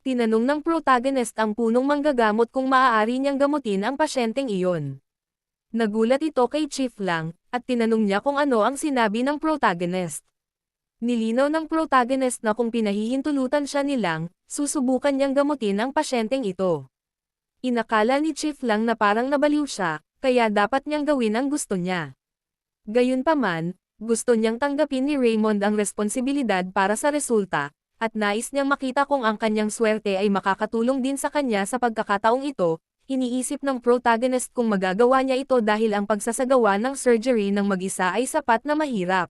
Tinanong ng protagonist ang punong manggagamot kung maaari niyang gamutin ang pasyenteng iyon. Nagulat ito kay Chief Lang, at tinanong niya kung ano ang sinabi ng protagonist. Nilinaw ng protagonist na kung pinahihintulutan siya ni Lang, susubukan niyang gamutin ang pasyenteng ito. Inakala ni Chief Lang na parang nabaliw siya, kaya dapat niyang gawin ang gusto niya. Gayunpaman, gusto niyang tanggapin ni Raymond ang responsibilidad para sa resulta, at nais niyang makita kung ang kanyang swerte ay makakatulong din sa kanya sa pagkakataong ito. Iniisip ng protagonist kung magagawa niya ito dahil ang pagsasagawa ng surgery ng mag-isa ay sapat na mahirap.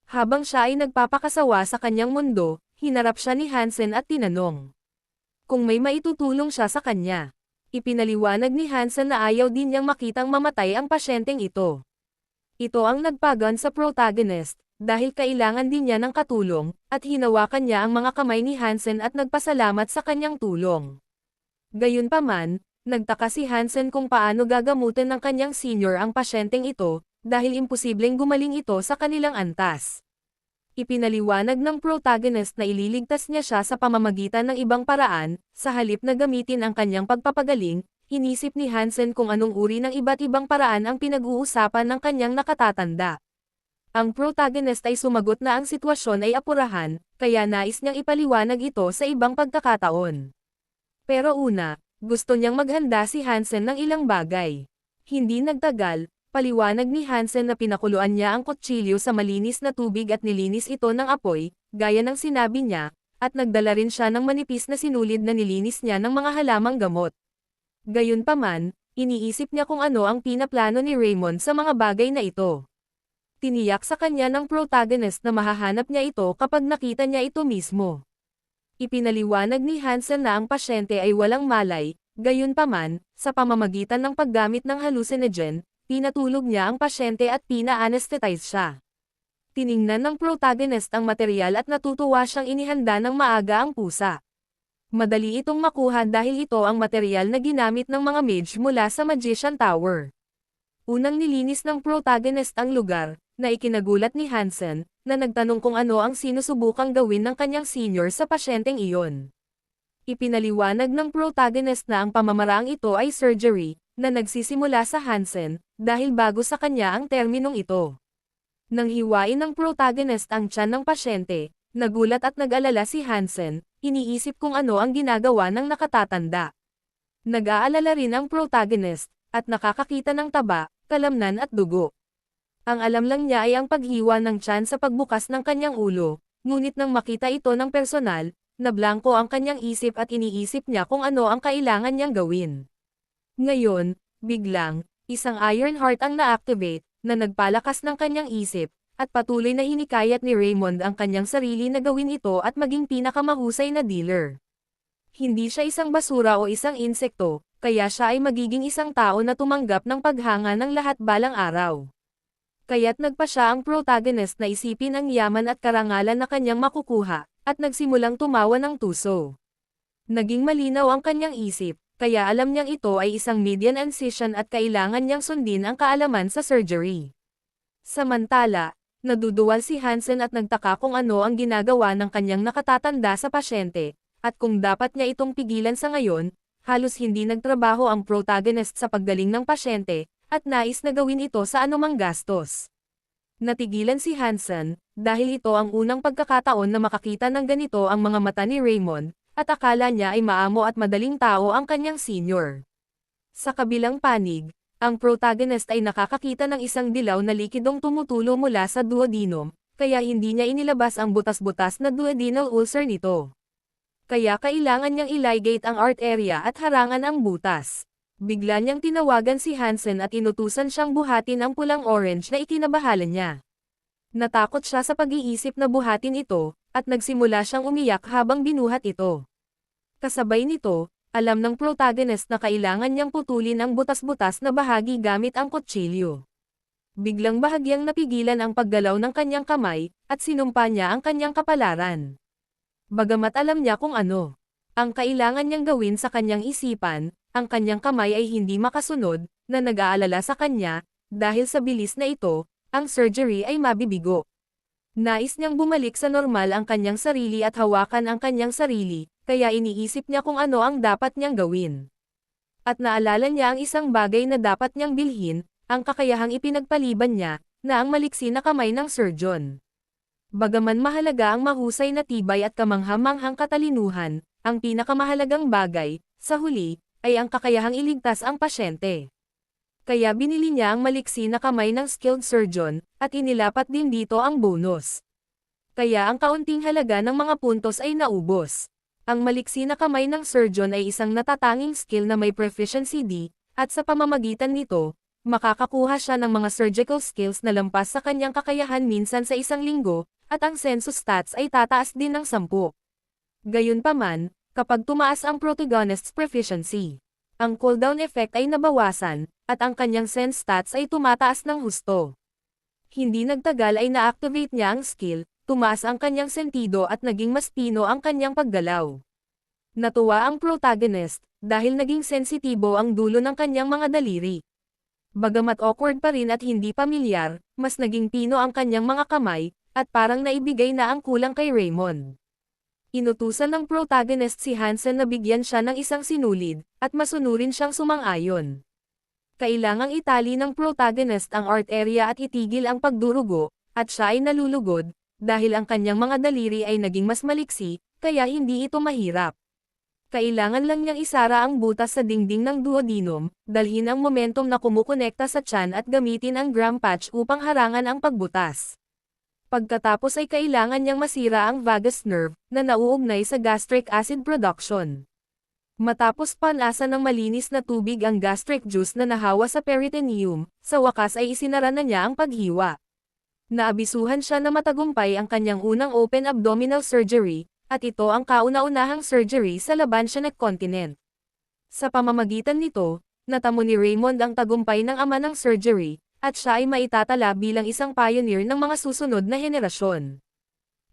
Habang siya ay nagpapakasawa sa kanyang mundo, hinarap siya ni Hansen at tinanong kung may maitutulong siya sa kanya. Ipinaliwanag ni Hansen na ayaw din niyang makitang mamatay ang pasyenteng ito. Ito ang nagpagan sa protagonist, dahil kailangan din niya ng katulong, at hinawakan niya ang mga kamay ni Hansen at nagpasalamat sa kanyang tulong. Gayunpaman, nagtaka si Hansen kung paano gagamutin ng kanyang senior ang pasyenteng ito, dahil imposibleng gumaling ito sa kanilang antas. Ipinaliwanag ng protagonist na ililigtas niya siya sa pamamagitan ng ibang paraan, sa halip na gamitin ang kanyang pagpapagaling. Inisip ni Hansen kung anong uri ng iba't ibang paraan ang pinag-uusapan ng kanyang nakatatanda. Ang protagonist ay sumagot na ang sitwasyon ay apurahan, kaya nais niyang ipaliwanag ito sa ibang pagkakataon. Pero una, gusto niyang maghanda si Hansen ng ilang bagay. Hindi nagtagal, paliwanag ni Hansen na pinakuluan niya ang kutsilyo sa malinis na tubig at nilinis ito ng apoy, gaya ng sinabi niya, at nagdala rin siya ng manipis na sinulid na nilinis niya ng mga halamang gamot. Gayunpaman, iniisip niya kung ano ang pinaplano ni Raymond sa mga bagay na ito. Tiniyak sa kanya ng protagonist na mahahanap niya ito kapag nakita niya ito mismo. Ipinaliwanag ni Hansen na ang pasyente ay walang malay, gayunpaman, sa pamamagitan ng paggamit ng hallucinogen, pinatulog niya ang pasyente at pina-anesthetize siya. Tiningnan ng protagonist ang material at natutuwa siyang inihanda ng maaga ang pusa. Madali itong makuha dahil ito ang material na ginamit ng mga mage mula sa Magician Tower. Unang nilinis ng protagonist ang lugar, na ikinagulat ni Hansen, na nagtanong kung ano ang sinusubukang gawin ng kanyang senior sa pasyenteng iyon. Ipinaliwanag ng protagonist na ang pamamaraang ito ay surgery, na nagsisimula sa Hansen, dahil bago sa kanya ang terminong ito. Nang hiwain ng protagonist ang tiyan ng pasyente, nagulat at nag-alala si Hansen, iniisip kung ano ang ginagawa ng nakatatanda. Nag-aalala rin ang protagonist, at nakakakita ng taba, kalamnan at dugo. Ang alam lang niya ay ang paghiwa ng tiyan sa pagbukas ng kanyang ulo, ngunit nang makita ito ng personal, nablangko ang kanyang isip at iniisip niya kung ano ang kailangan niyang gawin. Ngayon, biglang, isang Iron Heart ang na-activate, na nagpalakas ng kanyang isip, at patuloy na hinikayat ni Raymond ang kanyang sarili na gawin ito at maging pinakamahusay na dealer. Hindi siya isang basura o isang insekto, kaya siya ay magiging isang tao na tumanggap ng paghanga ng lahat balang araw. Kaya't nagpa siya ang protagonist na isipin ang yaman at karangalan na kanyang makukuha, at nagsimulang tumawa ng tuso. Naging malinaw ang kanyang isip, kaya alam niyang ito ay isang median incision at kailangan niyang sundin ang kaalaman sa surgery. Samantala, naduduwal si Hansen at nagtaka kung ano ang ginagawa ng kanyang nakatatanda sa pasyente, at kung dapat niya itong pigilan sa ngayon. Halos hindi nagtrabaho ang protagonist sa paggaling ng pasyente, at nais na gawin ito sa anumang gastos. Natigilan si Hansen, dahil ito ang unang pagkakataon na makakita ng ganito ang mga mata ni Raymond, at akala niya ay maamo at madaling tao ang kanyang senior. Sa kabilang panig, ang protagonist ay nakakakita ng isang dilaw na likidong tumutulo mula sa duodenum, kaya hindi niya inilabas ang butas-butas na duodenal ulcer nito. Kaya kailangan niyang iligate ang art area at harangan ang butas. Bigla niyang tinawagan si Hansen at inutusan siyang buhatin ang pulang orange na ikinabahala niya. Natakot siya sa pag-iisip na buhatin ito, at nagsimula siyang umiyak habang binuhat ito. Kasabay nito, alam ng protagonist na kailangan niyang putulin ang butas-butas na bahagi gamit ang kutsilyo. Biglang bahagyang napigilan ang paggalaw ng kanyang kamay, at sinumpa niya ang kanyang kapalaran. Bagamat alam niya kung ano ang kailangan niyang gawin sa kanyang isipan, ang kanyang kamay ay hindi makasunod, na nag-aalala sa kanya, dahil sa bilis na ito, ang surgery ay mabibigo. Nais niyang bumalik sa normal ang kanyang sarili at hawakan ang kanyang sarili, kaya iniisip niya kung ano ang dapat niyang gawin. At naalala niya ang isang bagay na dapat niyang bilhin, ang kakayahang ipinagpaliban niya, na ang maliksi na kamay ng surgeon. Bagaman mahalaga ang mahusay na tibay at kamangha-manghang katalinuhan, ang pinakamahalagang bagay, sa huli, ay ang kakayahang iligtas ang pasyente. Kaya binili niya ang maliksi na kamay ng skilled surgeon, at inilapat din dito ang bonus. Kaya ang kaunting halaga ng mga puntos ay naubos. Ang maliksi na kamay ng surgeon ay isang natatanging skill na may proficiency D, at sa pamamagitan nito, makakakuha siya ng mga surgical skills na lampas sa kanyang kakayahan minsan sa isang linggo, at ang census stats ay tataas din ng 10. Gayunpaman, kapag tumaas ang protagonist's proficiency, ang cooldown effect ay nabawasan, at ang kanyang sense stats ay tumataas ng husto. Hindi nagtagal ay na-activate niya ang skill, tumaas ang kanyang sentido at naging mas pino ang kanyang paggalaw. Natuwa ang protagonist, dahil naging sensitibo ang dulo ng kanyang mga daliri. Bagamat awkward pa rin at hindi pamilyar, mas naging pino ang kanyang mga kamay, at parang naibigay na ang kulang kay Raymond. Inutusan ng protagonist si Hansen na bigyan siya ng isang sinulid, at masunurin siyang sumang-ayon. Kailangang itali ng protagonist ang art area at itigil ang pagdurugo, at siya ay nalulugod, dahil ang kanyang mga daliri ay naging mas maliksi, kaya hindi ito mahirap. Kailangan lang niyang isara ang butas sa dingding ng duodenum, dalhin ang momentum na kumukonekta sa tiyan at gamitin ang gram patch upang harangan ang pagbutas. Pagkatapos ay kailangan niyang masira ang vagus nerve, na nauugnay sa gastric acid production. Matapos panasan ng malinis na tubig ang gastric juice na nahawa sa peritoneum, sa wakas ay isinara na niya ang paghiwa. Naabisuhan siya na matagumpay ang kanyang unang open abdominal surgery, at ito ang kauna-unahang surgery sa Labansya Continent. Sa pamamagitan nito, natamo ni Raymond ang tagumpay ng ama ng surgery, at siya ay maitatala bilang isang pioneer ng mga susunod na henerasyon.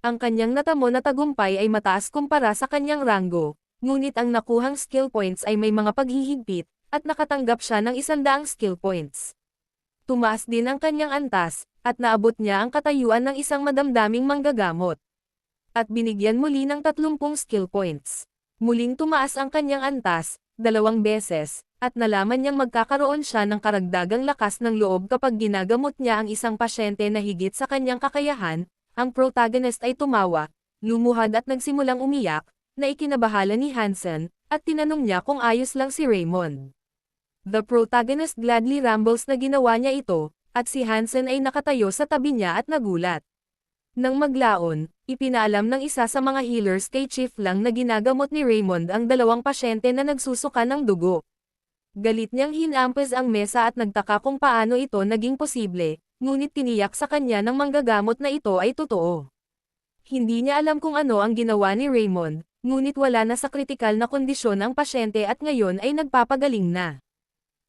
Ang kanyang natamo na tagumpay ay mataas kumpara sa kanyang ranggo, ngunit ang nakuhang skill points ay may mga paghihigpit, at nakatanggap siya ng 100 skill points. Tumaas din ang kanyang antas, at naabot niya ang katayuan ng isang madamdaming manggagamot. At binigyan muli ng 30 skill points. Muling tumaas ang kanyang antas, 2 beses, at nalaman niyang magkakaroon siya ng karagdagang lakas ng loob kapag ginagamot niya ang isang pasyente na higit sa kanyang kakayahan. Ang protagonist ay tumawa, lumuhad at nagsimulang umiyak, na ikinabahala ni Hansen, at tinanong niya kung ayos lang si Raymond. The protagonist gladly rambles na ginawa niya ito, at si Hansen ay nakatayo sa tabi niya at nagulat. Nang maglaon, ipinaalam ng isa sa mga healers kay Chief Lang na ginagamot ni Raymond ang 2 pasyente na nagsusuka ng dugo. Galit niyang hinampas ang mesa at nagtaka kung paano ito naging posible, ngunit tiniyak sa kanya ng manggagamot na ito ay totoo. Hindi niya alam kung ano ang ginawa ni Raymond, ngunit wala na sa kritikal na kondisyon ang pasyente at ngayon ay nagpapagaling na.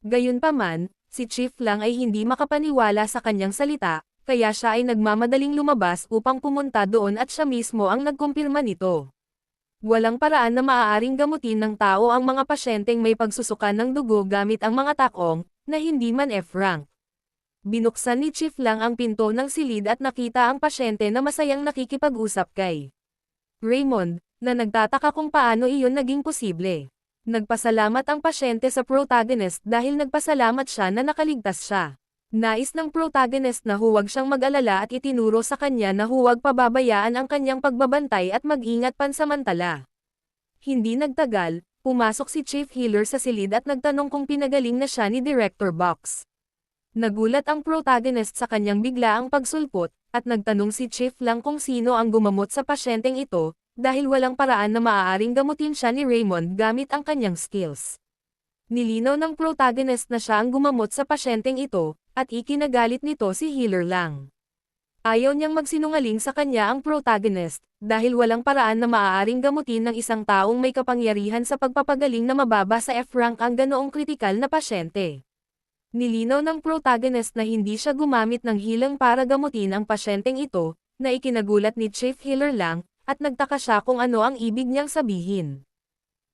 Gayunpaman, si Chief Lang ay hindi makapaniwala sa kanyang salita, kaya siya ay nagmamadaling lumabas upang pumunta doon at siya mismo ang nagkumpirma nito. Walang paraan na maaaring gamutin ng tao ang mga pasyenteng may pagsusuka ng dugo gamit ang mga takong, na hindi man F-rank. Binuksan ni Chief Lang ang pinto ng silid at nakita ang pasyente na masayang nakikipag-usap kay Raymond, na nagtataka kung paano iyon naging posible. Nagpasalamat ang pasyente sa protagonist dahil nagpasalamat siya na nakaligtas siya. Nais ng protagonist na huwag siyang mag-alala at itinuro sa kanya na huwag pababayaan ang kanyang pagbabantay at mag-ingat pansamantala. Hindi nagtagal, pumasok si Chief Healer sa silid at nagtanong kung pinagaling na siya ni Director Box. Nagulat ang protagonist sa kanyang biglaang pagsulpot, at nagtanong si Chief Lang kung sino ang gumamot sa pasyenteng ito, dahil walang paraan na maaaring gamutin siya ni Raymond gamit ang kanyang skills. Nilinaw ng protagonist na siya ang gumamot sa pasyenteng ito, at ikinagalit nito si Healer Lang. Ayaw niyang magsinungaling sa kanya ang protagonist, dahil walang paraan na maaaring gamutin ng isang taong may kapangyarihan sa pagpapagaling na mababa sa F-rank ang ganoong kritikal na pasyente. Nilinaw ng protagonist na hindi siya gumamit ng hilang para gamutin ang pasyenteng ito, na ikinagulat ni Chief Healer Lang, at nagtaka siya kung ano ang ibig niyang sabihin.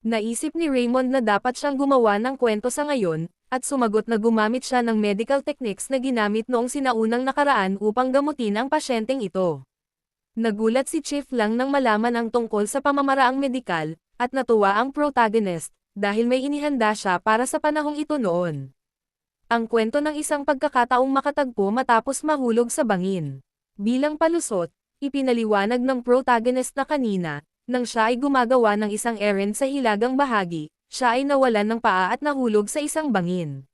Naisip ni Raymond na dapat siyang gumawa ng kwento sa ngayon, at sumagot na gumamit siya ng medical techniques na ginamit noong sinaunang nakaraan upang gamutin ang pasyenteng ito. Nagulat si Chief Lang nang malaman ang tungkol sa pamamaraang medikal, at natuwa ang protagonist, dahil may inihanda siya para sa panahong ito noon. Ang kwento ng isang pagkakataong makatagpo matapos mahulog sa bangin. Bilang palusot, ipinaliwanag ng protagonist na kanina, nang siya ay gumagawa ng isang errand sa hilagang bahagi, siya ay nawalan ng paa at nahulog sa isang bangin.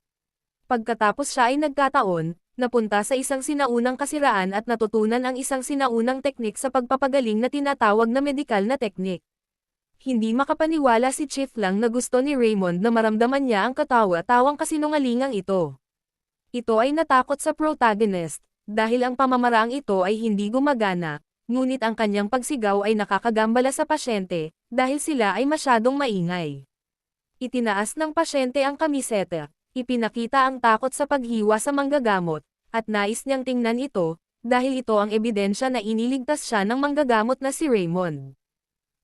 Pagkatapos siya ay nagkataon, napunta sa isang sinaunang kasiraan at natutunan ang isang sinaunang teknik sa pagpapagaling na tinatawag na medikal na teknik. Hindi makapaniwala si Chief Lang na gusto ni Raymond na maramdaman niya ang katawa-tawang kasinungalingang ito. Ito ay natakot sa protagonist, dahil ang pamamaraang ito ay hindi gumagana, ngunit ang kanyang pagsigaw ay nakakagambala sa pasyente, dahil sila ay masyadong maingay. Itinaas ng pasyente ang kamiseta, ipinakita ang takot sa paghiwa sa manggagamot, at nais niyang tingnan ito, dahil ito ang ebidensya na iniligtas siya ng manggagamot na si Raymond.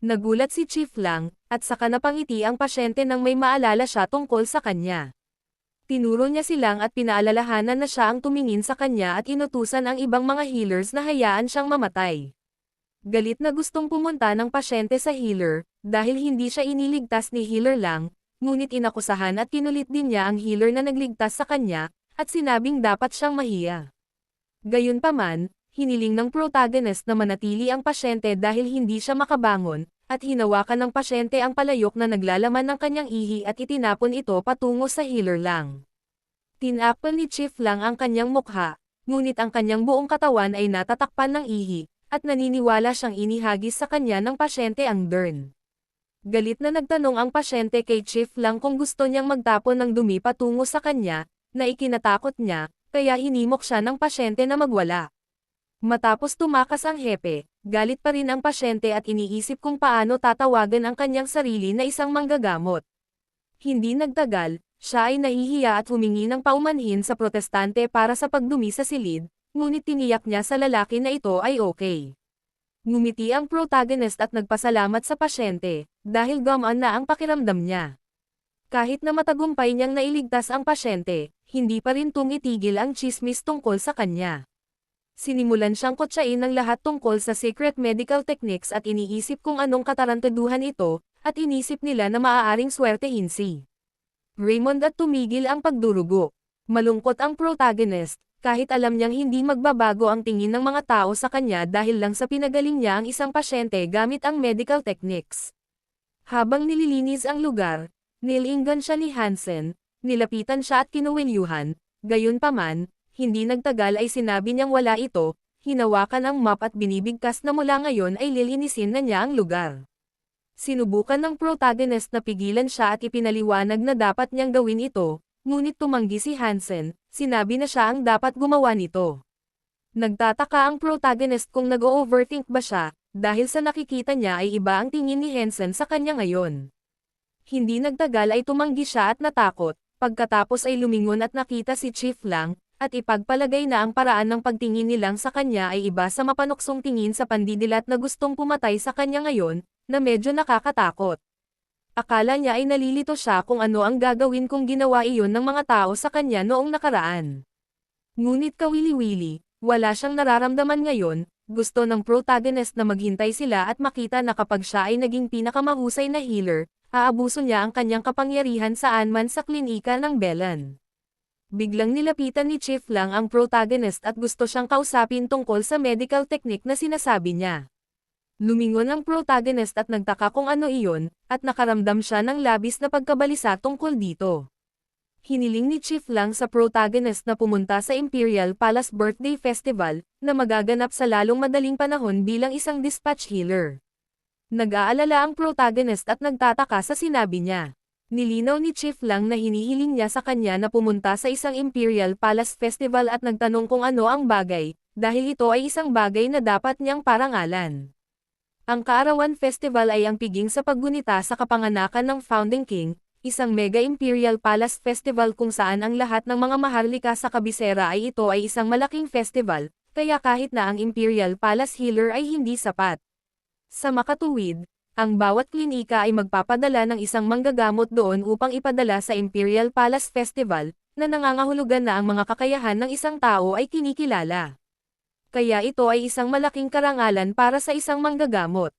Nagulat si Chief Lang, at saka napangiti ang pasyente nang may maalala siya tungkol sa kanya. Tinuro niya silang at pinaalalahanan na siya ang tumingin sa kanya at inutusan ang ibang mga healers na hayaan siyang mamatay. Galit na gustong pumunta ng pasyente sa healer, dahil hindi siya iniligtas ni Healer Lang, ngunit inakusahan at kinulit din niya ang healer na nagligtas sa kanya, at sinabing dapat siyang mahiya. Gayunpaman, hiniling ng protagonist na manatili ang pasyente dahil hindi siya makabangon, at hinawakan ng pasyente ang palayok na naglalaman ng kanyang ihi at itinapon ito patungo sa Healer Lang. Tinapon ni Chief Lang ang kanyang mukha, ngunit ang kanyang buong katawan ay natatakpan ng ihi, at naniniwala siyang inihagis sa kanya ng pasyente ang dern. Galit na nagtanong ang pasyente kay Chief Lang kung gusto niyang magtapon ng dumi patungo sa kanya, na ikinatakot niya, kaya hinimok siya ng pasyente na magwala. Matapos tumakas ang hepe, galit pa rin ang pasyente at iniisip kung paano tatawagan ang kanyang sarili na isang manggagamot. Hindi nagtagal, siya ay nahihiya at humingi ng paumanhin sa protestante para sa pagdumi sa silid, ngunit tiniyak niya sa lalaki na ito ay okay. Ngumiti ang protagonist at nagpasalamat sa pasyente, dahil gumaan na ang pakiramdam niya. Kahit na matagumpay niyang nailigtas ang pasyente, hindi pa rin tumitigil ang tsismis tungkol sa kanya. Sinimulan siyang kotsain ng lahat tungkol sa secret medical techniques at iniisip kung anong katarantaduhan ito, at inisip nila na maaaring swertehin si Raymond at tumigil ang pagdurugo. Malungkot ang protagonist, kahit alam niyang hindi magbabago ang tingin ng mga tao sa kanya dahil lang sa pinagaling niya ang isang pasyente gamit ang medical techniques. Habang nililinis ang lugar, nilinggan siya ni Hansen, nilapitan siya at kinuwelyuhan, gayunpaman, hindi nagtagal ay sinabi niyang wala ito, hinawakan ang map at binibigkas na mula ngayon ay lilinisin na niya ang lugar. Sinubukan ng protagonist na pigilan siya at ipinaliwanag na dapat niyang gawin ito, ngunit tumanggi si Hansen, sinabi na siya ang dapat gumawa nito. Nagtataka ang protagonist kung nag-overthink ba siya, dahil sa nakikita niya ay iba ang tingin ni Hansen sa kanya ngayon. Hindi nagtagal ay tumanggi siya at natakot, pagkatapos ay lumingon at nakita si Chief Lang, at ipagpalagay na ang paraan ng pagtingin nilang sa kanya ay iba sa mapanuksong tingin sa pandidilat na gustong pumatay sa kanya ngayon, na medyo nakakatakot. Akala niya ay nalilito siya kung ano ang gagawin kung ginawa iyon ng mga tao sa kanya noong nakaraan. Ngunit kawili-wili, wala siyang nararamdaman ngayon, gusto ng protagonist na maghintay sila at makita na kapag siya ay naging pinakamahusay na healer, aabuso niya ang kanyang kapangyarihan saan man sa klinika ng Belan. Biglang nilapitan ni Chief Lang ang protagonist at gusto siyang kausapin tungkol sa medical technique na sinasabi niya. Lumingon ang protagonist at nagtaka kung ano iyon, at nakaramdam siya ng labis na pagkabalisa tungkol dito. Hiniling ni Chief Lang sa protagonist na pumunta sa Imperial Palace Birthday Festival, na magaganap sa lalong madaling panahon bilang isang dispatch healer. Nag-aalala ang protagonist at nagtataka sa sinabi niya. Nilinaw ni Chief Lang na hinihiling niya sa kanya na pumunta sa isang Imperial Palace Festival at nagtanong kung ano ang bagay, dahil ito ay isang bagay na dapat niyang parangalan. Ang Kaarawan Festival ay ang piging sa paggunita sa kapanganakan ng Founding King, isang mega Imperial Palace Festival kung saan ang lahat ng mga maharlika sa kabisera ay ito ay isang malaking festival, kaya kahit na ang Imperial Palace Healer ay hindi sapat. Sa makatuwid, ang bawat klinika ay magpapadala ng isang manggagamot doon upang ipadala sa Imperial Palace Festival, na nangangahulugan na ang mga kakayahan ng isang tao ay kinikilala. Kaya ito ay isang malaking karangalan para sa isang manggagamot.